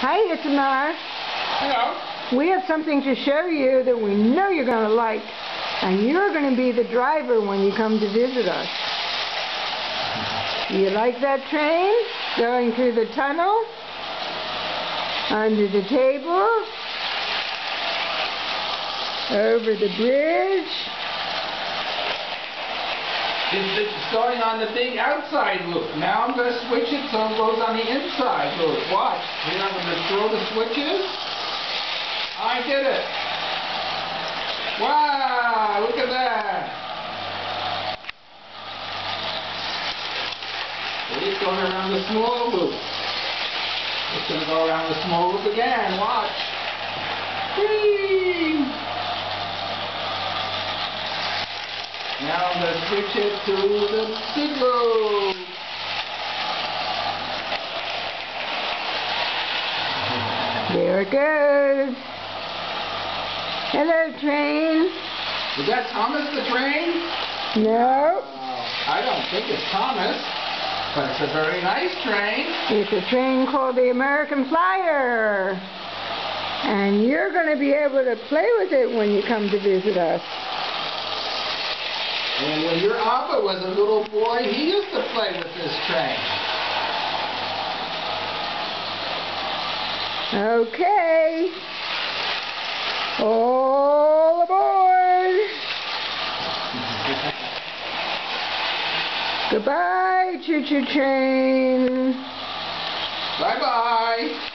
Hi, Itamar. Hello. We have something to show you that we know you're going to like. And you're going to be the driver when you come to visit us. Do you like that train? Going through the tunnel? Under the table? Over the bridge? It's going on the big outside loop. Now I'm going to switch it so it goes on the inside loop. Watch. Here I'm going to throw the switches. I did it. Wow, look at that. It's going around the small loop. It's going to go around the small loop again. Watch. Whee! Now I'm going to switch it to the big loop. There it goes. Hello, train. Is that Thomas the train? No. I don't think it's Thomas, but it's a very nice train. It's a train called the American Flyer. And you're going to be able to play with it when you come to visit us. And when your Abba was a little boy, he used to play with this train. Okay. All aboard. Goodbye, choo-choo train. Bye-bye.